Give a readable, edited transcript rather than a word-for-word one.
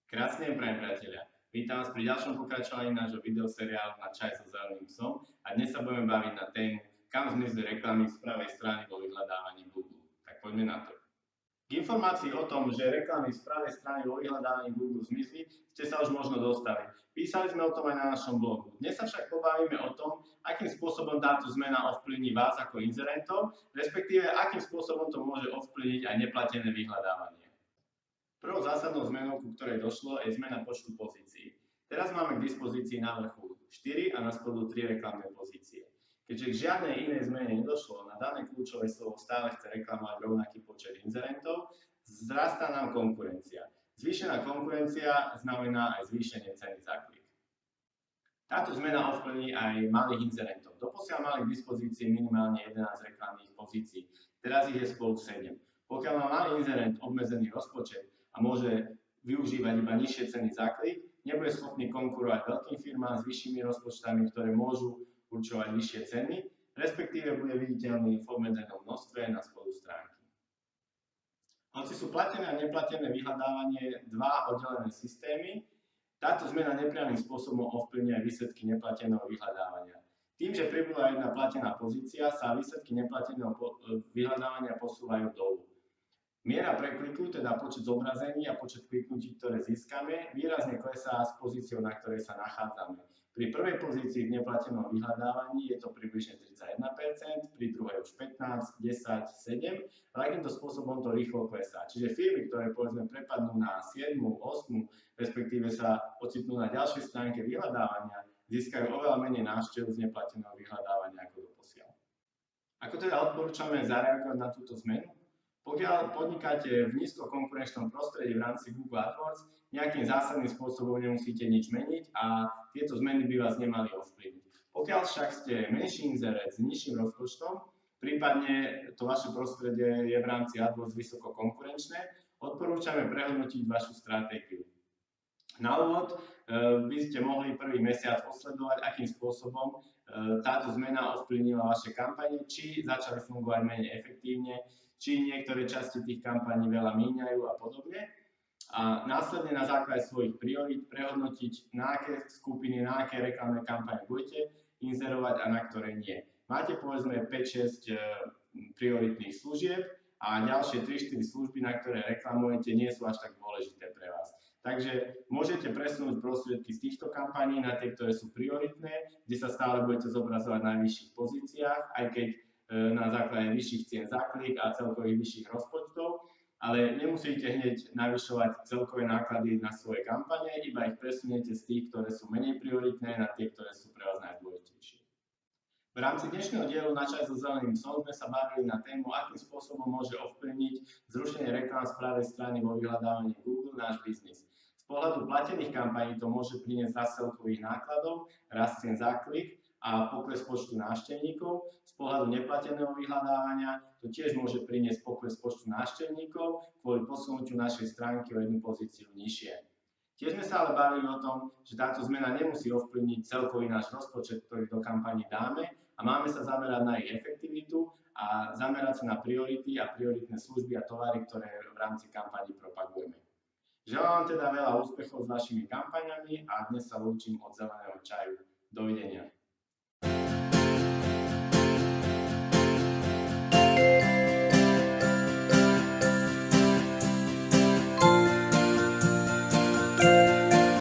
Krásny deň, prajem priatelia. Vítam vás pri ďalšom pokračovaní nášho videoseriálu na čaj so zeleným psom a dnes sa budeme baviť na tému, kam zmizli reklamy z pravej strany vo vyhľadávaní Google. Tak poďme na to. K informácii o tom, že reklamy z pravej strany vo vyhľadávaní Google zmizli, ste sa už možno dostali. Písali sme o tom aj na našom blogu. Dnes sa však pobavíme o tom, akým spôsobom táto zmena ovplyvní vás ako inzerentov, respektíve akým spôsobom to môže ovplyvniť aj neplatené vyhľadávanie. Prvou zásadnou zmenou, ku ktorej došlo, je zmena počtu pozícií. Teraz máme k dispozícii na vrchu 4 a na spodu 3 reklamné pozície. Keďže k žiadnej inej zmene nedošlo, na dané kľúčové slovo stále chce reklamovať rovnaký počet inzerentov, vzrastá nám konkurencia. Zvýšená konkurencia znamená aj zvýšenie ceny za klik. Táto zmena ovplyvní aj malých inzerentov. Doposiaľ mali k dispozícii minimálne 11 reklamných pozícií, teraz ich je spolu 7. Pokiaľ má malý inzerent obmedzený rozpočet a môže využívať iba nižšie ceny za klik, nebude schopný konkurovať veľkým firmám s vyššími rozpočtami, ktoré môžu určovať vyššie ceny, respektíve bude viditeľný v obmedzenom množstve na spodu stránky. Hoci sú platené a neplatené vyhľadávanie dva oddelené systémy, táto zmena nepriamym spôsobom ovplyvní aj výsledky neplateného vyhľadávania. Tým, že pribudla jedna platená pozícia, sa výsledky neplateného vyhľadávania posúvajú dolu. Miera prekliku, teda počet zobrazení a počet kliknutí, ktoré získame, výrazne klesá s pozíciou, na ktorej sa nachádzame. Pri prvej pozícii v neplatenom vyhľadávaní je to približne 31%, pri druhej už 15, 10, 7, ale takýmto spôsobom to rýchlo klesá. Čiže firmy, ktoré povedzme prepadnú na 7, 8, respektíve sa ocitnú na ďalšej stránke vyhľadávania, získajú oveľa menej návštev z neplateného vyhľadávania ako doposiaľ. Ako teda odporúčame zareagovať na túto zmenu? Pokiaľ podnikáte v nízkokonkurenčnom prostredí v rámci Google AdWords, nejakým zásadným spôsobom nemusíte nič meniť a tieto zmeny by vás nemali ovplyvniť. Pokiaľ však ste menší inzerent s nižším rozpočtom, prípadne to vaše prostredie je v rámci AdWords vysoko konkurenčné, odporúčame prehodnotiť vašu stratégiu. Na úvod by ste mohli prvý mesiac odsledovať, akým spôsobom táto zmena ovplyvnila vaše kampane, či začali fungovať menej efektívne, či niektoré časti tých kampaní veľa míňajú a podobne. A následne na základe svojich priorít prehodnotiť, na aké skupiny, na aké reklamné kampane budete inzerovať a na ktoré nie. Máte povedzme 5-6 prioritných služieb a ďalšie 3-4 služby, na ktoré reklamujete, nie sú až tak dôležité pre vás. Takže môžete presunúť prostriedky z týchto kampaní na tie, ktoré sú prioritné, kde sa stále budete zobrazovať na najvyšších pozíciách, aj keď na základe vyšších cien za klik a celkových vyšších rozpočtov, ale nemusíte hneď navyšovať celkové náklady na svoje kampane, iba ich presuniete z tých, ktoré sú menej prioritné, na tie, ktoré sú pre vás najdôležitejšie. V rámci dnešného dielu Na čaj so zeleným psom sme sa bavili na tému, akým spôsobom môže ovplyvniť zrušenie reklám z pravej strany vo vyhľadávaní Google náš biznis. Z pohľadu platených kampaní to môže priniesť rast celkových nákladov, rast cien za klik a pokles počtu návštevníkov. Z pohľadu neplateného vyhľadávania to tiež môže priniesť pokles počtu návštevníkov kvôli posunutiu našej stránky o jednu pozíciu nižšie. Tiež sme sa ale bavili o tom, že táto zmena nemusí ovplyvniť celkový náš rozpočet, ktorý do kampani dáme a máme sa zamerať na ich efektivitu a zamerať sa na priority a prioritné služby a tovary, ktoré v rámci kampani propagujeme. Želám vám teda veľa úspechov s vašimi kampaňami a dnes sa lúčim od zeleného čaju. Dovidenia.